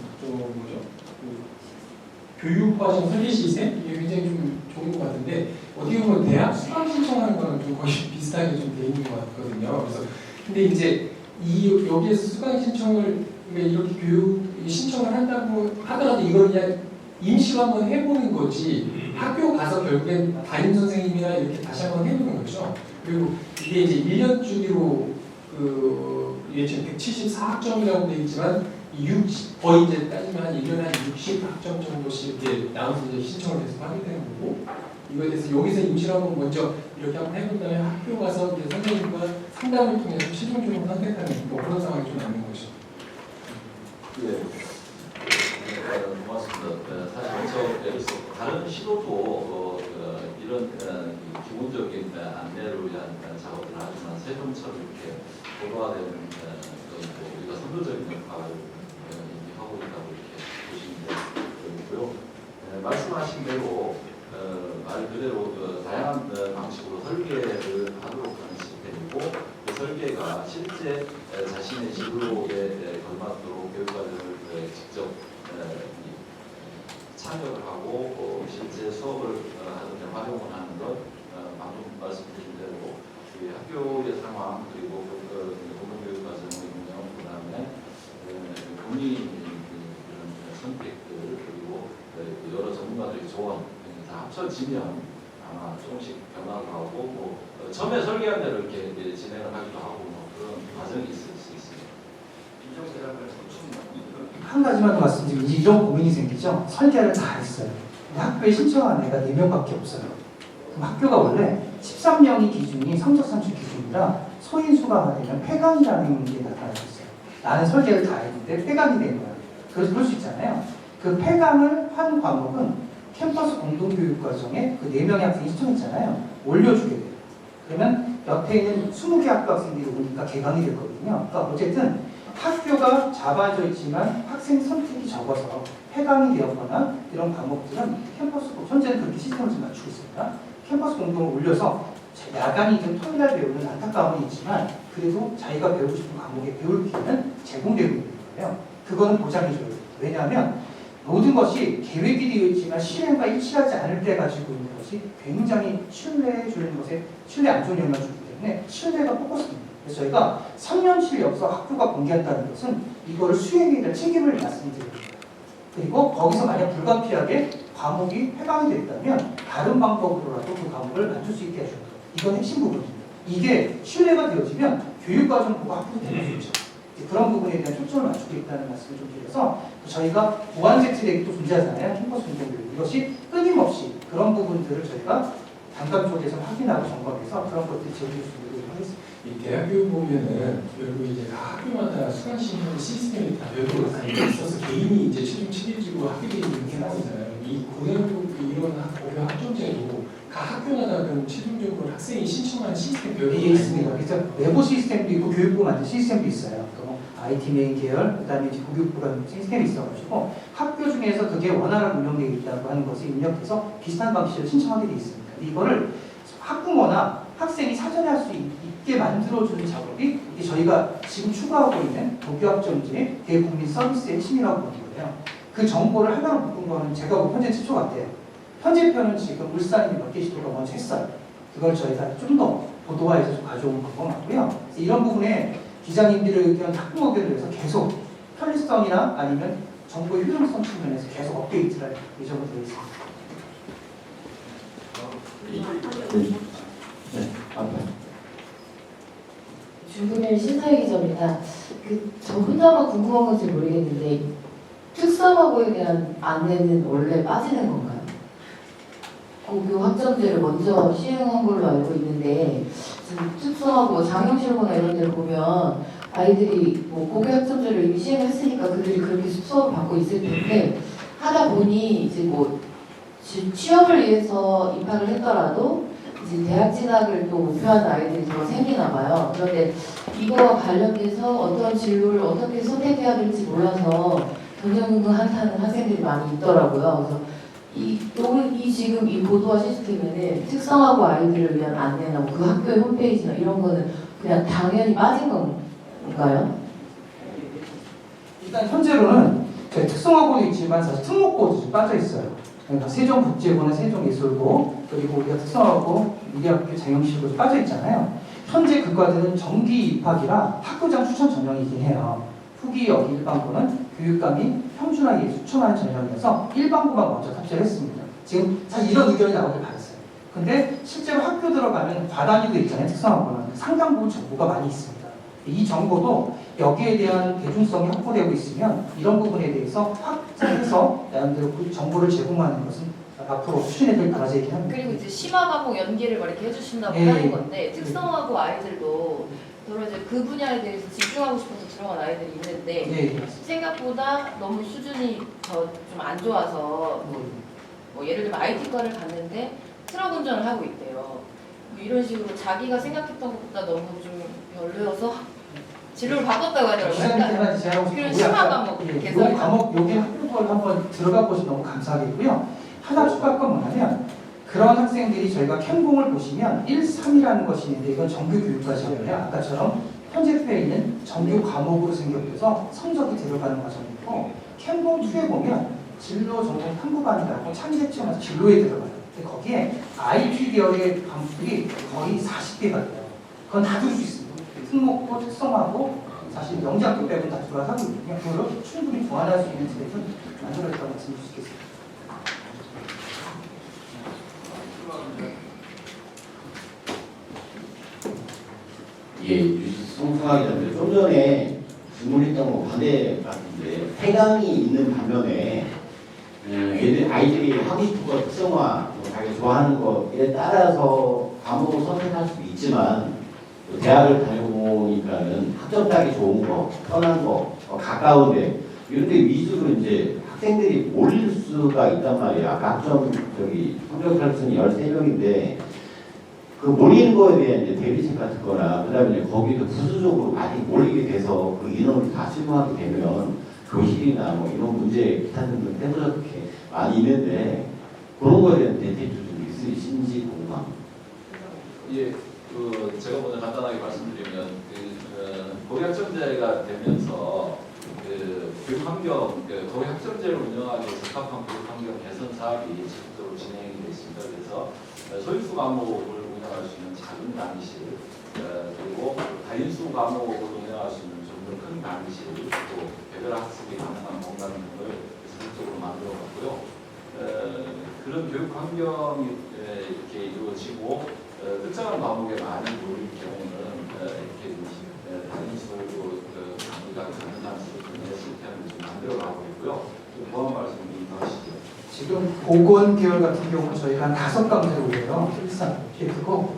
교육과정 설계 시스템 이게 굉장히 좀 좋은 것 같은데 어떻게 보면 대학 수강 신청하는 거랑 좀 거의 비슷하게 좀 돼 있는 것 같거든요. 그래서 근데 이제 여기에서 수강 신청을 이렇게 교육 신청을 한다고 하더라도 이걸 그냥 임시로 한번 해보는 거지 학교 가서 결국엔 담임 선생님이나 이렇게 다시 한번 해보는 거죠. 그리고 이게 이제 1년 주기로 이게 지금 174학점이라고 되어 있지만 거의 이제 따지면 한 1년에 한 60학점 정도씩 이렇게 나눠서 이제 신청을 계속 하게 되는 거고 이거에 대해서 여기서 임시로 한번 먼저 이렇게 한번 해본 다음에 학교 가서 이제 선생님과 상담을 통해서 최종적으로 선택하는 그런 상황이 좀 있는 거죠. 예. 고맙습니다. 사실 여기서 다른 시도도 이런 기본적인 안내를 위한 작업을 하지만 세종처럼 이렇게 고도화되는 우리가 선도적인 역할을 하고 있다고 이렇게 보시면 되고요. 말씀하신 대로 말 그대로 다양한 방식으로 설계를 하도록 하는 시스템이고 그 설계가 실제 자신의 진로에 걸맞도록 교육과정을 직접 참여를 하고 실제 수업을 하든지 활용을 하는 것 방금 말씀드린 대로 학교의 상황 그리고 공동교육과정의 운영 그다음에 본인 선택들 그리고 여러 전문가들의 조언 다 합쳐지면 아마 조금씩 변화가 하고 처음에 설계한 대로 이렇게 진행을 하기도 하고 그런 과정이 있을 수 있습니다. 한 가지만 더 말씀드리면 이런 고민이 생기죠. 설계를 다 했어요. 근데 학교에 신청한 애가 4명밖에 없어요. 그럼 학교가 원래 13명이 기준이 성적 산출 기준이라 소인수가 되면 폐강이라는 게 나타나고 있어요. 나는 설계를 다 했는데 폐강이 된 거야. 그래서 그럴 수 있잖아요. 그 폐강을 한 과목은 캠퍼스 공동교육과정에 그 4명의 학생이 신청했잖아요. 올려주게 돼요. 그러면 옆에 있는 20개 학교 학생들이 오니까 개강이 됐거든요. 그러니까 어쨌든 학교가 잡아져 있지만 학생 선택이 적어서 폐강이 되었거나 이런 과목들은 캠퍼스, 현재는 그렇게 시스템을 좀 맞추고 있습니다. 캠퍼스 공동을 올려서 야간이든 토요일날 배우는 안타까움은 있지만 그래도 자기가 배우고 싶은 과목에 배울 기회는 제공되고 있는 거예요. 그거는 보장해줘야 돼요. 왜냐하면 모든 것이 계획이 되어 있지만 실행과 일치하지 않을 때 가지고 있는 것이 굉장히 신뢰해 주는 것에 신뢰 안 좋은 영향을 주기 때문에 신뢰가 포커스입니다. 그래서 저희가 3년치 역사 학교가 공개한다는 것은 이거를 수행에 대한 책임을 말씀드립니다. 그리고 거기서 만약 불가피하게 과목이 해방이 됐다면 다른 방법으로라도 그 과목을 만들 수 있게 해주는 것. 이건 핵심 부분입니다. 이게 신뢰가 되어지면 교육과정부가 학교도 되는 거죠. 그런 부분에 대한 초점을 맞추고 있다는 말씀을 좀 드려서 저희가 보완제 트랙도 존재하잖아요. 캠퍼스 운동들. 이것이 끊임없이 그런 부분들을 저희가 단감 쪽에서 확인하고 점검해서 그런 것들을 제공해 주도록 하겠습니다. 이 대학교 보면은 결국 이제 각 학교마다 수강신청 시스템이 다 별도로 다 있어서 개인이 이제 최종 책임지고 하게 되는 상황이잖아요. 이 고등학교 이런 고교 학점제도 각 학교마다 그럼 최종적으로 학생이 신청하는 시스템 별도로 있습니다. 그래서 내부 시스템도 있고 교육부 만든 시스템도 있어요. IT 메인 계열, 그다음에 이제 교육부가 시스템이 있어가지고 학교 중에서 그게 원활하게 운영되어 있다고 하는 것을 입력해서 비슷한 방식으로 신청하게 되어 있습니다. 이거를 학부모나 학생이 사전에 할 수 있게 만들어주는 작업이 저희가 지금 추구하고 있는 고교학점제 대국민 서비스의 핵심이라고 보는 거예요. 그 정보를 하나로 묶은 거는 제가 본 현재 최초 같아요. 현재편은 지금 울산이 몇 개 시도가 먼저 했어요. 그걸 저희가 좀 더 보도화해서 좀 가져온 것 같고요. 이런 부분에 기자님들의 의견, 학부모 의견을 위해서 계속 편리성이나 아니면 정보의 효용성 측면에서 계속 업데이트를 할 예정으로 되어 있습니다. 네, 앞에. 중금일 신사희 기자입니다. 저 혼자만 궁금한 건지 모르겠는데 특성화고에 대한 안내는 원래 빠지는 건가요? 고교 학점제를 먼저 시행한 걸로 알고 있는데 지금 특성화고 장영실고나 이런 데를 보면 아이들이 뭐 고교 학점제를 이미 시행했으니까 그들이 그렇게 수업을 받고 있을 텐데 하다 보니 이제 뭐 취업을 위해서 입학을 했더라도 이제 대학 진학을 또 목표하는 아이들이 더 생기나 봐요. 그런데 이거와 관련돼서 어떤 진로를 어떻게 선택해야 될지 몰라서 전전긍긍하는 학생들이 많이 있더라고요. 그래서 이 지금 이 보도화 시스템에는 특성화고 아이들을 위한 안내나 뭐 그 학교의 홈페이지나 이런 거는 그냥 당연히 빠진 건가요? 일단 현재로는 저희 특성화고도 있지만 사실 특목고도 좀 빠져 있어요. 그러니까 세종국제고나 세종예술고 그리고 우리가 특성화고 미래학교 장영실고 빠져 있잖아요. 현재 그 과들은 정기 입학이라 학교장 추천 전형이긴 해요. 후기 여기 일반고는 교육감이 평준화에 추천하는 전형이어서 일반고만 먼저 탑재를 했습니다. 지금 사실 이런 의견이 나오길 바랐어요. 근데 실제로 학교 들어가면 과단위도 있잖아요. 특성화고는 상당 부분 정보가 많이 있습니다. 이 정보도 여기에 대한 대중성이 확보되고 있으면 이런 부분에 대해서 확장해서 나름대로 그 정보를 제공하는 것은 앞으로 추진해야 될 과제이긴 합니다. 그리고 이제 심화 과목 연계를 뭐 이렇게 해주신다고 하는 건데 특성화고 아이들도 더러 이제 그 분야에 대해서 집중하고 싶어서 들어간 아이들이 있는데 생각보다 너무 수준이 더 좀 안 좋아서 뭐 예를 들면 IT과를 갔는데 트럭 운전을 하고 있대요. 뭐 이런 식으로 자기가 생각했던 것보다 너무 좀 별로여서 진로를 바꿨다고 하더라고요. 그런 심화 과목 개설 과목 여기 학교를 한번 들어가 보시면 너무 감사하겠고요. 하나 추가할 건 뭐냐면 그런 학생들이 저희가 캠공을 보시면 1, 3이라는 것이 있는데 이건 정규 교육과정이에요. 아까처럼 편집되어 있는 정규 과목으로 생겨서 성적이 들어가는 과정이고 캠공 2에 보면 진로 전공 탐구반이라고 창의체험에서 진로에 들어가요. 근데 거기에 IT 계열의 과목들이 거의 40개가 돼요. 그건 다 들 수 있습니다. 특목고, 특성화고 사실 영재학교 빼고는 다 들어가서 하고 있거든요. 그걸 충분히 보완할 수 있는 트랙을 만들어냈다고 말씀드릴 수 있겠습니다. 예, 송승학 기자님 좀 전에 질문했던 거 반대 같은데 해당이 있는 반면에 얘들 아이들이 하고 싶은 거 특성화, 자기 좋아하는 거에 따라서 과목을 선택할 수도 있지만 대학을 다녀보니까는 학점 따기 좋은 거, 편한 거, 가까운데 이런 데 위주로 이제 학생들이 몰릴 수가 있단 말이에요. 아까 학점 성적 탈순이 13명인데 그 몰리는 거에 대한 이제 대비책 같은 거나 그 다음에 거기도 부수적으로 많이 몰리게 돼서 그 인원을 다 수용하게 되면 교실이나 뭐 이런 문제 기타 등등 때문에 많이 있는데 그런 거에 대한 대책도 좀 있으신지 궁금합니다. 예, 제가 먼저 간단하게 말씀드리면 고교학점제가 되면서 그 교육환경, 거기 학점제를 운영하기 위해서 적합한 교육환경 개선 사업이 지속적으로 진행이 되어 있습니다. 그래서 소인수 과목을 운영할 수 있는 작은 강의실, 그리고 다인수 과목을 운영할 수 있는 좀 더 큰 강의실, 또 개별 학습이 가능한 공간 등을 지속적으로 만들어갔고요. 그런 교육 환경이 이렇게 이루어지고 특정한 과목에 많이 몰릴 경우는 이렇게 다인수로 강의가 가능한 수준의 시스템을 좀 만들어가고 있고요. 보완 말씀 좀 하시죠. 지금 보건 계열 같은 경우는 저희가 한 5강제를 올려요. 일상 이렇게 그거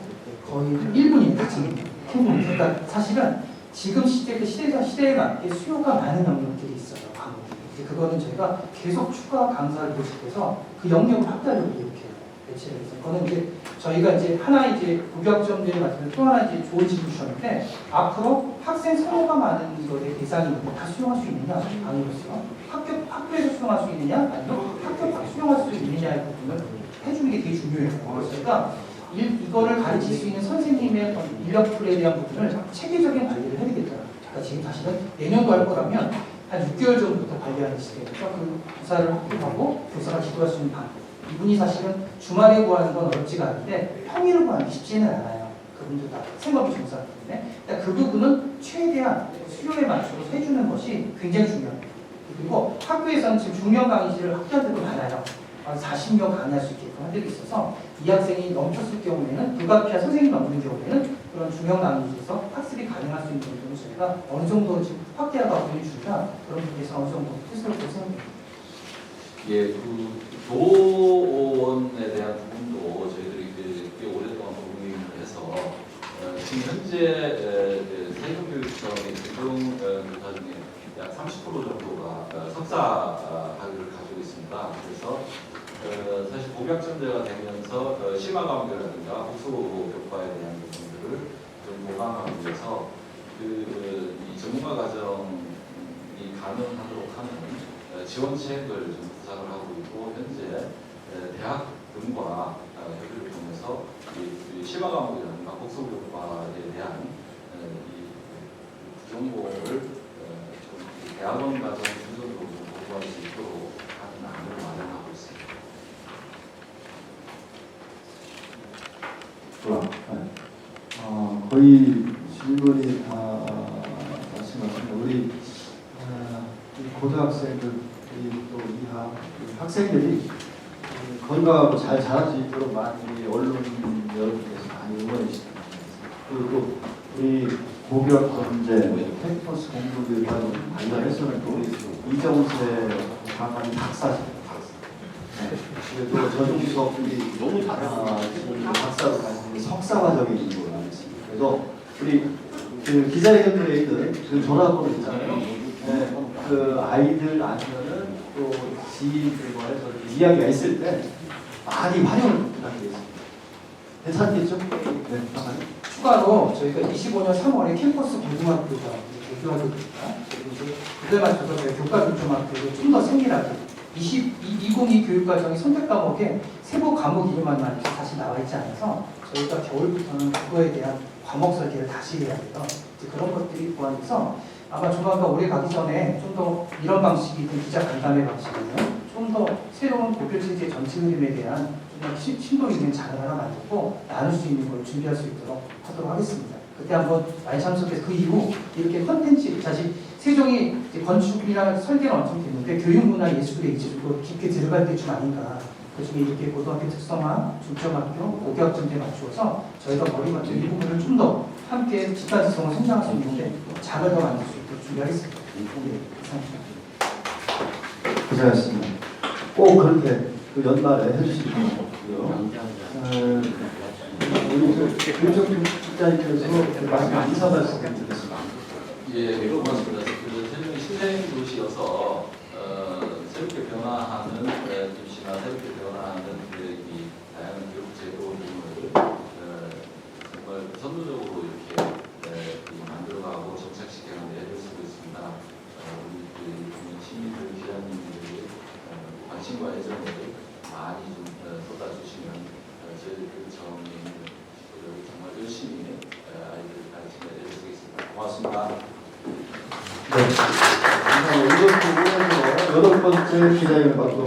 거의 1분입니다. 지금 그러니까 사실은 지금 시대에 맞게 수요가 많은 영역들이 있어요. 과목들이. 그거는 저희가 계속 추가 강사를 모집해서 그 영역을 확대하려고 이렇게 배치를 해서 그거는 이제 저희가 이제 하나 이제 고교학점제 같은 또 하나 이제 좋은 질문 주셨는데 앞으로 학생 선호가 많은 것의 대상이 다 수용할 수 있느냐 아니로서 학교에서 수용할 수 있느냐 아니면 학교 밖 수용할 수 있느냐의 부분을 해주는 게 되게 중요해요. 그래서 저희가 이거를 가르칠 수 있는 선생님의 인력풀에 대한 부분을 체계적인 관리를 해야겠더라고요. 그러니까 지금 사실은 내년도 할 거라면 한 6개월 전부터 관리하는 시대에서 그 교사를 확보하고 교사가 지도할 수 있는 방법. 이분이 사실은 주말에 구하는 건 어렵지가 않은데 평일을 구하는 게 쉽지는 않아요. 그분도 다 생업이 종사하기 때문에. 그러니까 그 부분은 최대한 수요에 맞춰서 해주는 것이 굉장히 중요합니다. 그리고 학교에서는 지금 중형 강의실을 학교한테도 많아요. 40명 강의할 수 있게끔 한 데도 있어서 이 학생이 넘쳤을 경우에는 불가피한 선생님이 없는 경우에는 그런 중형 강의실에서 학습이 가능할 수 있는 정도는 저희가 어느 정도 지금 확대하고 보여주니까 그런 부분에서 어느 정도 뜻으로 생각합니다. 예, 그 교원에 대한 부분도 저희들이 꽤 오랫동안 고민을 해서 지금 현재 세종교육청의 고등 교사 중에 약 30% 정도가 석사 학위를 가지고 있습니다. 그래서 사실 고교학점제가 되면서 심화 과목이라든가 복수 교과에 대한 부분들을 좀 보강하기 위해서 이 전문가 과정이 가능하도록 하는 지원책을 좀 구상을 하고 있고 현재 대학 등과 협의를 통해서 이 심화 과목이라든가 복수 교과에 대한 이 구정보를 대학원 과정 순서로 공부할 수 있도록 하는 안을 마련하고 있습니다. 거의 질문이 다 말씀하셨습니다. 우리 고등학생들 또 이하 학생들이 건강하고 잘 자랄 수 있도록 많이 언론 여러분께서 많이 응원해 주시기 바랍니다. 그리고 우리 고교학점제 캠퍼스 공부교육과 관련해서는 또 이정세 장관이 박사십니다. 그리고 저중수업들이 너무 박사로 가는 석사과정이 있는 걸로 알고 있습니다. 그래서 우리 그 기자회견들에 있는 그 전화번호 있잖아요. 그 아이들 아니면은 또 지인들과 해서 이야기가 있을 때 많이 활용을 부탁드리겠습니다. 괜찮겠죠? 네, 추가로 저희가 25년 3월에 캠퍼스 고등학교가 개교하게 됩니다. 그에 맞춰서 저희 교과교조학교를 좀 더 세밀하게 2022 교육과정의 선택 과목에 세부 과목 이름만 다시 나와 있지 않아서 저희가 겨울부터는 그거에 대한 과목 설계를 다시 해야 돼요. 이제 그런 것들이 포함돼서 아마 조만간 올해 가기 전에 좀 더 이런 방식이든 기자 간담회 방식이든 좀 더 새로운 고교 체제 전체 흐름에 대한 좀 심도 있는 자료를 하나 만들고 나눌 수 있는 걸 준비할 수 있도록 하도록 하겠습니다. 그때 한번 많이 참석해서 그 이후 이렇게 컨텐츠 사실 세종이 건축이랑 설계는 엄청 됐는데 교육문화 예술에 이제 좀 깊게 들어갈 때쯤 아닌가. 그중에 이렇게 고등학교 특성화, 중점학교, 고교학점제에 맞추어서 저희가 머리 맞춘 이 부분을 좀 더 함께 집단지성을 성장할 수 있는데 장을 더 만들 수 있도록 준비하겠습니다. 네, 고생하셨습니다. 꼭 그렇게 그 연말에 해주시기 바라고요. 우리 교육청 국장님께서 마지막 인사 말씀 드리겠습니다. 예, 고맙습니다. 세종이 신생 도시여서 새롭게 변화하는 도시나 새롭게 변화하는 이 다양한 교육 제도 등을 정말 선도적으로 이렇게 만들어가고 정착시키는 데 애를 쓰고 있습니다. 우리 시민들, 기자님들이 관심과 애정을 많이 좀 쏟아주시면 저희 교육청이 정말 열심히 아이들 가르치는 데 애를 쓰겠습니다. 고맙습니다. 네. 이것도 오해서 8번째 기자회견을 마치고